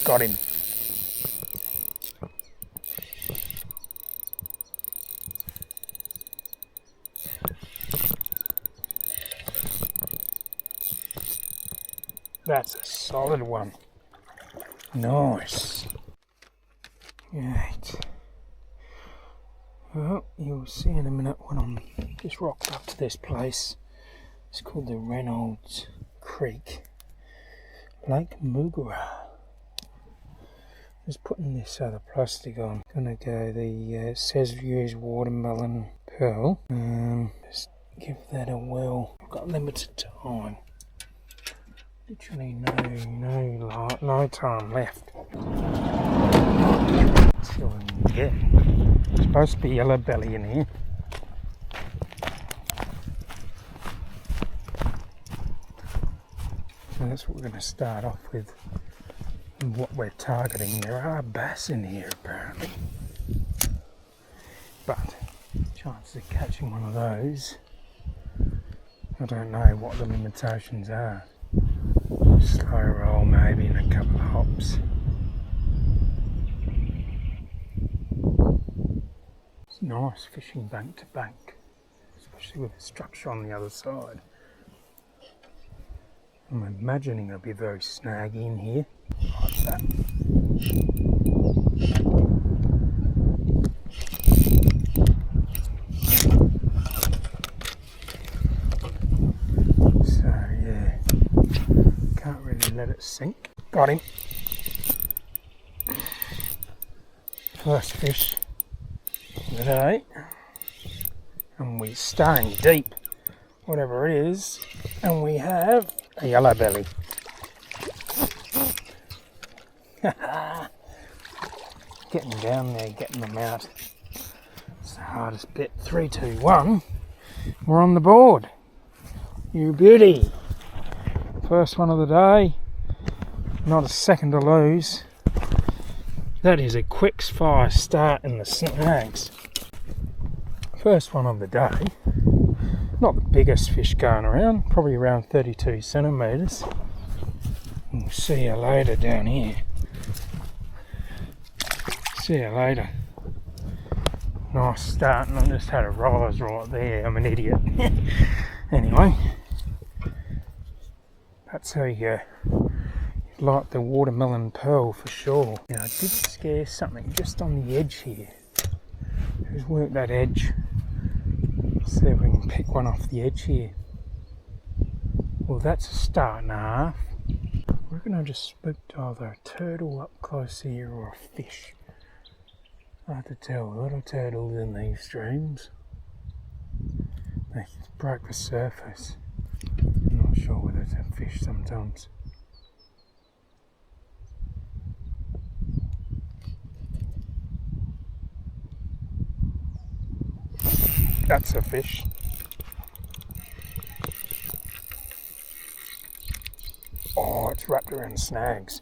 Got him. That's a solid one. Nice. Right. Well, you'll see in a minute when I'm just rocked up to this place. It's called the Reynolds Creek, Lake Mugara. Just putting this other plastic on. Gonna go the says use watermelon pearl. Just give that a whirl. I've got limited time. Literally no time left. Let's see what we can get. It's supposed to be yellow belly in here. So that's what we're going to start off with. And what we're targeting. There are bass in here apparently. But chances of catching one of those, I don't know what the limitations are. Slow roll maybe and a couple of hops. It's nice fishing bank to bank, especially with the structure on the other side. I'm imagining it'll be very snaggy in here, like that. So yeah, can't really let it sink. Got him. First fish of the day, and we're staying deep, whatever it is, and we have a yellow belly. Getting down there, getting them out. It's the hardest bit. 3, 2, 1. We're on the board. You beauty. First one of the day. Not a second to lose. That is a quick fire start in the snags. First one of the day. Not the biggest fish going around, probably around 32 centimetres. We'll see you later down here. See you later. Nice start, and I just had a rise right there. I'm an idiot. Anyway, that's how you like the watermelon pearl for sure. Now, I did scare something just on the edge here. Who's worked that edge? See if we can pick one off the edge here. Well, that's a start and a half. I reckon I just spooked either a turtle up close here or a fish. Hard to tell. A lot of turtles in these streams. They broke the surface. I'm not sure whether it's a fish sometimes. That's a fish. Oh, it's wrapped around snags.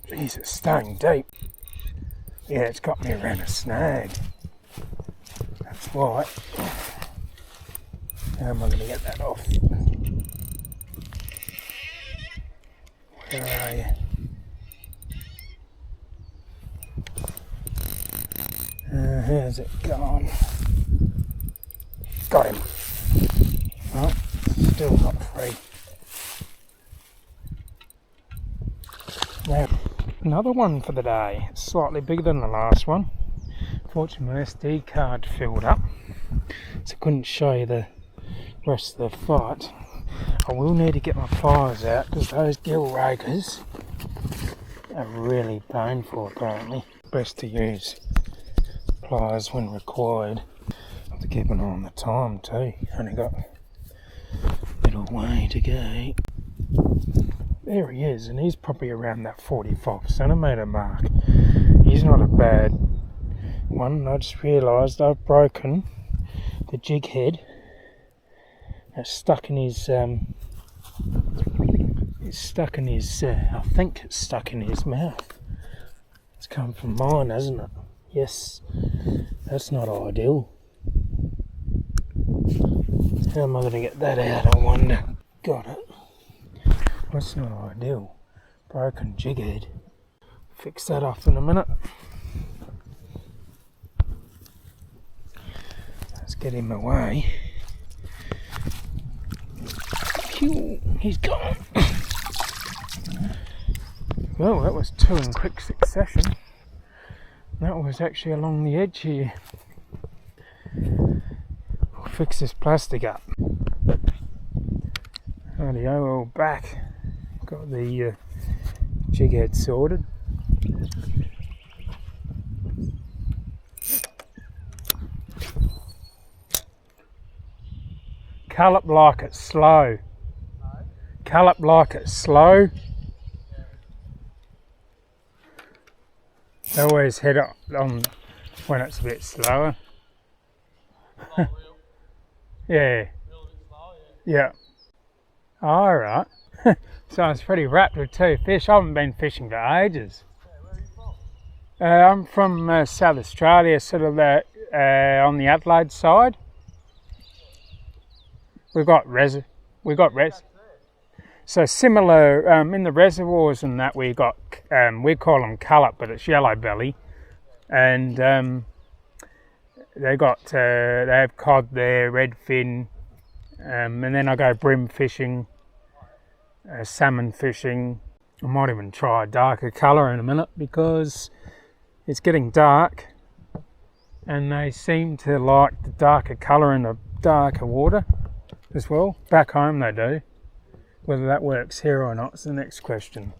Jeez, it's staying deep. Yeah, it's got me around a snag. That's right. How am I going to get that off? Where are you? How's it going? Got him. Oh, still not free. Now, another one for the day. It's slightly bigger than the last one. Fortunately, my SD card filled up, so I couldn't show you the rest of the fight. I will need to get my pliers out because those gill rakers are really painful apparently. Best to use pliers when required. I have to keep an eye on the time too. Only got a little way to go. There he is, and he's probably around that 45 centimetre mark. He's not a bad one. I just realised I've broken the jig head. It's stuck in his I think it's stuck in his mouth. It's come from mine, hasn't it? Yes, that's not ideal. How am I going to get that out, I wonder? Got it. That's not ideal. Broken jig head. Fix that up in a minute. Let's get him away. Phew, he's gone. Well, that was two in quick succession. That was actually along the edge here. We'll fix this plastic up. Rightio, we're all back. Got the jig head sorted. Cull up like it's slow. Cull up like it's slow. They always head up on when it's a bit slower. Yeah. Yeah. Alright. So it's pretty wrapped with two fish. I haven't been fishing for ages. I'm from South Australia, sort of on the Adelaide side. We've got res. So similar in the reservoirs and that we got we call them cullet, but it's yellow belly, and they have cod there, redfin, and then I go brim fishing, salmon fishing. I might even try a darker colour in a minute because it's getting dark, and they seem to like the darker colour in the darker water as well. Back home they do. Whether that works here or not is the next question.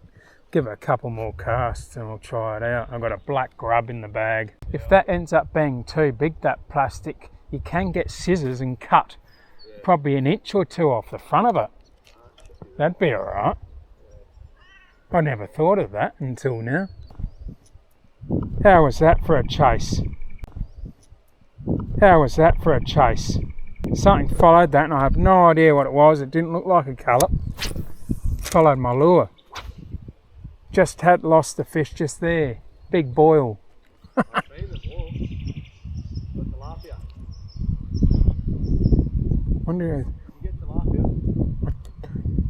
Give it a couple more casts and we'll try it out. I've got a black grub in the bag. If that ends up being too big, that plastic, you can get scissors and cut probably an inch or two off the front of it. That'd be alright. I never thought of that until now. How was that for a chase? How was that for a chase? Something followed that and I have no idea what it was. It didn't look like a colour. Followed my lure. Just had lost the fish just there. Big boil. Wonder.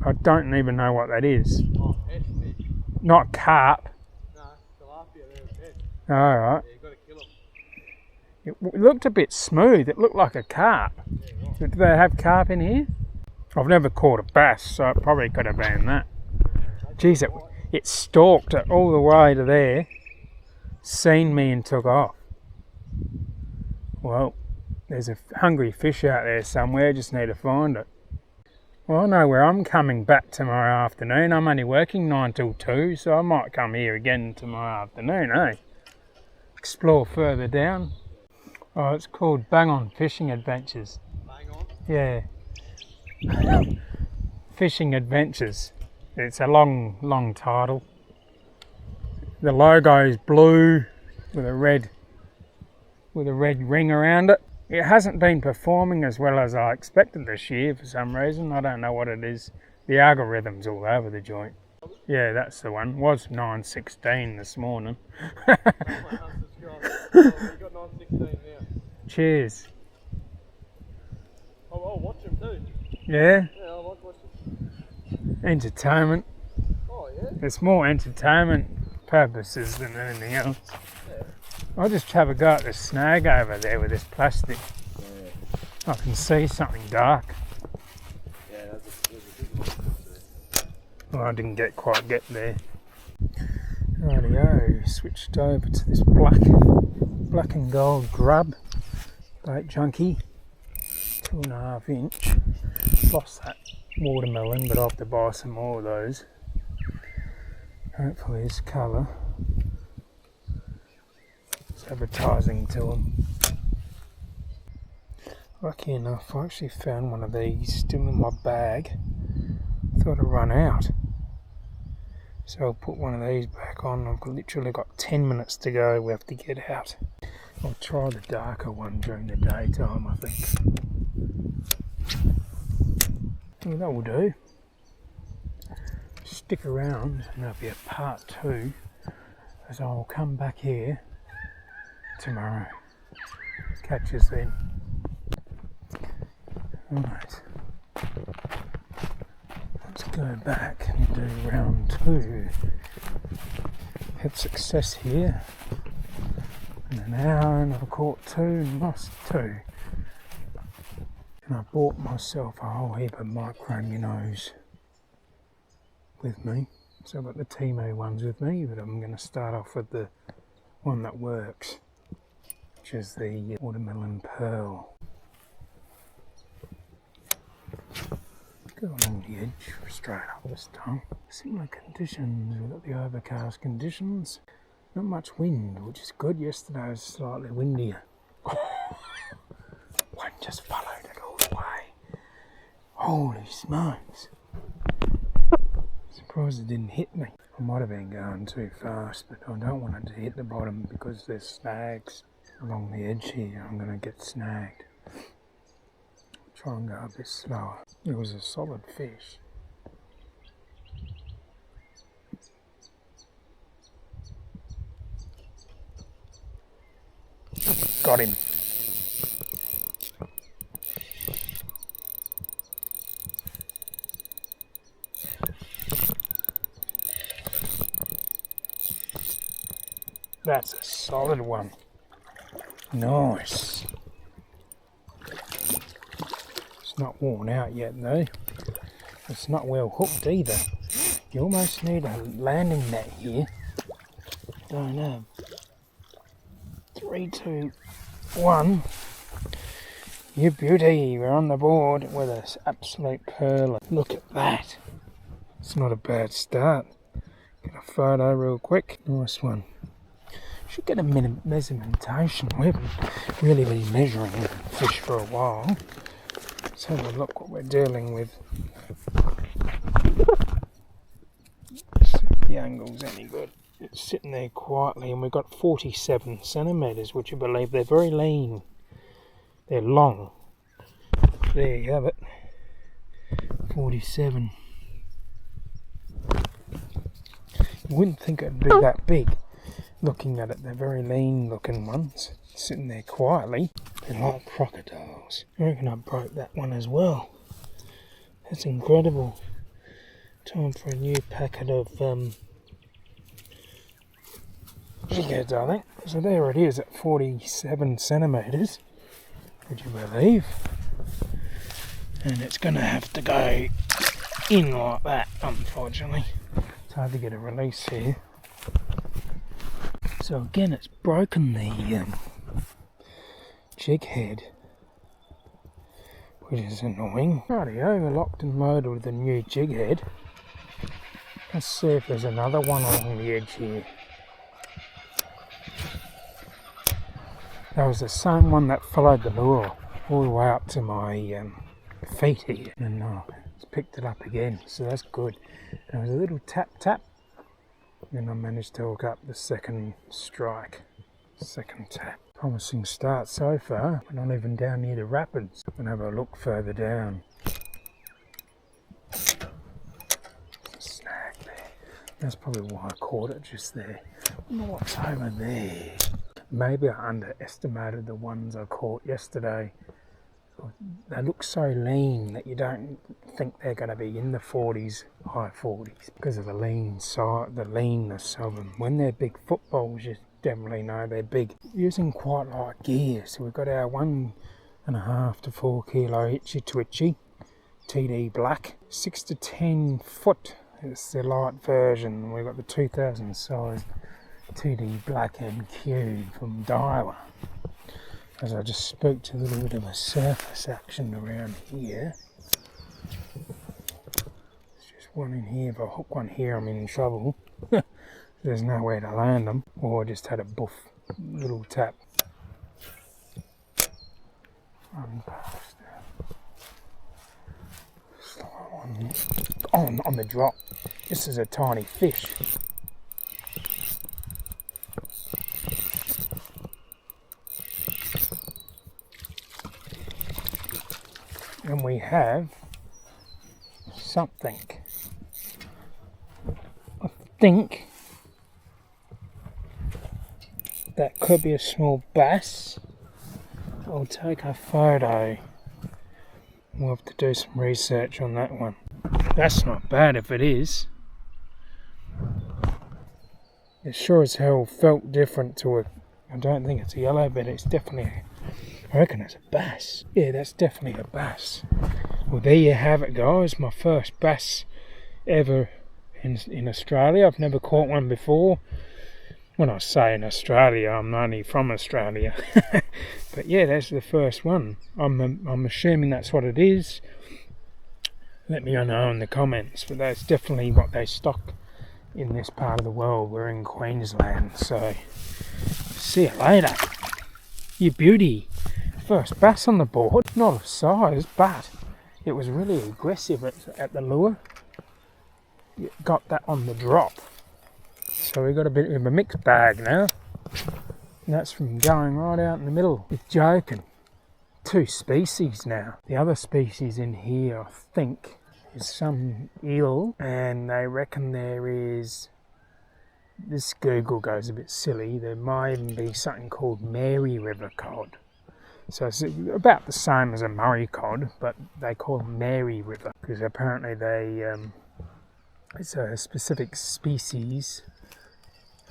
I don't even know what that is. Not carp. No, tilapia. Alright. Yeah, you've got to kill them. It looked a bit smooth. It looked like a carp. Do they have carp in here? I've never caught a bass, so it probably could have been that. Geez, it stalked it all the way to there, seen me and took off. Well, there's a hungry fish out there somewhere, just need to find it. Well, I know where I'm coming back tomorrow afternoon. I'm only working 9 till 2, so I might come here again tomorrow afternoon, eh? Explore further down. Oh, it's called Bang On Fishing Adventures. Bang On? Yeah. Fishing Adventures. It's a long title. The logo is blue with a red ring around it. It hasn't been performing as well as I expected this year for some reason. I don't know what it is. The algorithm's all over the joint. Yeah, that's the one. Was 9:16 this morning. You got 9:16 now. Cheers. I'll watch them too. Yeah? Yeah, I like watching. Entertainment. Oh, yeah? It's more entertainment purposes than anything else. Yeah. I'll just have a go at this snag over there with this plastic. Yeah. I can see something dark. Yeah, there's a big one. Well, I didn't quite get there. Rightio, switched over to this black and gold grub, bait junkie, 2.5 inch. Lost that watermelon, but I'll have to buy some more of those. Hopefully this colour is advertising to them. Lucky enough, I actually found one of these still in my bag. Thought I'd run out. So I'll put one of these back on. I've literally got 10 minutes to go. We have to get out. I'll try the darker one during the daytime, I think. Well, that will do. Stick around and there'll be a part 2, as I'll come back here tomorrow. Catch us then. Alright. Let's go back and do round 2. Had success here. In an hour and I've caught 2 and lost 2. And I bought myself a whole heap of micro minnows with me. So I've got the Timo ones with me, but I'm going to start off with the one that works, which is the watermelon pearl. Go along the edge straight up this time. Similar conditions, we've got the overcast conditions. Not much wind, which is good. Yesterday was slightly windier. One just followed it all the way. Holy smokes. Surprised it didn't hit me. I might have been going too fast, but I don't want it to hit the bottom because there's snags along the edge here. I'm going to get snagged. Try and go a bit slower. It was a solid fish. Got him. That's a solid one. Nice. It's not worn out yet though. It's not well hooked either. You almost need a landing net here. Don't know. 3, 2, 1. You beauty, we're on the board with an absolute pearl. Look at that. It's not a bad start. Get a photo real quick. Nice one. Should get a measurementation. We haven't really been measuring fish for a while. Let's have a look what we're dealing with. See if the angle's any good. It's sitting there quietly, and we've got 47 centimetres, which I believe they're very lean. They're long. There you have it. 47. You wouldn't think it'd be that big. Looking at it, they're very lean looking ones. Sitting there quietly. They're like crocodiles. I reckon I broke that one as well. That's incredible. Time for a new packet of jig heads, I think. So there it is at 47 centimetres. Would you believe? And it's going to have to go in like that, unfortunately. It's hard to get a release here. So again, it's broken the jig head, which is annoying. Rightio, we're locked and loaded with the new jig head. Let's see if there's another one along the edge here. That was the same one that followed the lure all the way up to my feet here, and it's picked it up again, so that's good. There was a little tap tap, and I managed to hook up the second strike, second tap. Promising start so far. We're not even down near the rapids. I'm gonna have a look further down. Snag there. That's probably why I caught it just there. I wonder what's over there. Maybe I underestimated the ones I caught yesterday. They look so lean that you don't think they're going to be in the 40s, high 40s, because of the lean side, the leanness of them. When they're big footballs, you definitely know they're big. Using quite light gear, so we've got our 1.5 to 4 kilo itchy twitchy TD Black, 6 to 10 foot. It's the light version. We've got the 2000 size TD Black MQ from Daiwa. As I just spoke to a little bit of a surface action around here. There's just one in here. If I hook one here, I'm in trouble. There's nowhere to land them. Or I just had a buff little tap. Run past there. On the drop. This is a tiny fish. And we have something. I think that could be a small bass. I'll take a photo. We'll have to do some research on that one. That's not bad if it is. It sure as hell felt different to a... I don't think it's a yellow, but it's definitely... I reckon it's a bass. Yeah, that's definitely a bass. Well, there you have it, guys. My first bass ever in Australia. I've never caught one before. When I say in Australia, I'm only from Australia. But yeah, that's the first one. I'm assuming that's what it is. Let me know in the comments. But that's definitely what they stock in this part of the world. We're in Queensland, so see you later. You beauty. First bass on the board. Not of size, but it was really aggressive at the lure. Got that on the drop. So we got a bit of a mixed bag now. And that's from going right out in the middle. It's joking. 2 species now. The other species in here, I think, is some eel, and they reckon there is... This Google goes a bit silly. There might even be something called Mary River cod. So it's about the same as a Murray cod, but they call them Mary River because apparently they it's a specific species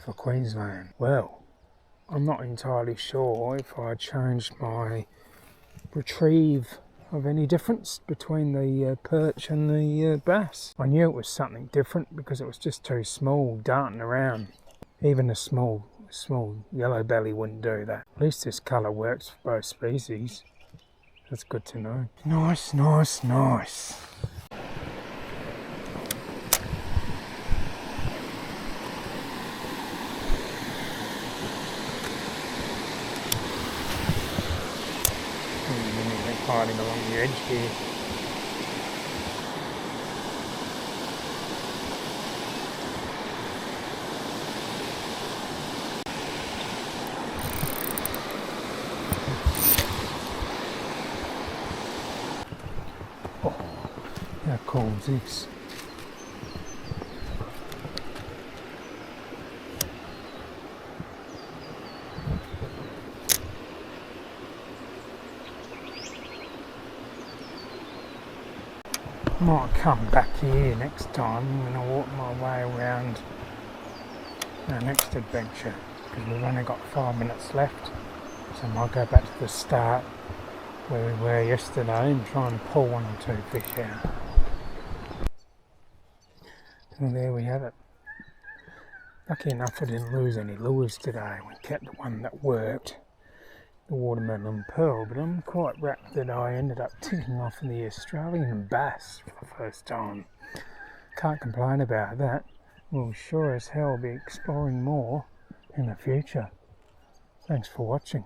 for Queensland. Well, I'm not entirely sure if I changed my retrieve of any difference between the perch and the bass. I knew it was something different because it was just too small darting around. Even a small yellow belly wouldn't do that. At least this colour works for both species. That's good to know. Nice, nice, nice. Hiding along the edge here. Oh, how cool is this? Might come back here next time. I'm going to walk my way around our next adventure because we've only got 5 minutes left, so I might go back to the start where we were yesterday and try and pull 1 or 2 fish out. And there we have it. Lucky enough I didn't lose any lures today. We kept the one that worked, the watermelon pearl, but I'm quite rapt that I ended up ticking off in the Australian bass for the first time. Can't complain about that. We'll sure as hell be exploring more in the future. Thanks for watching.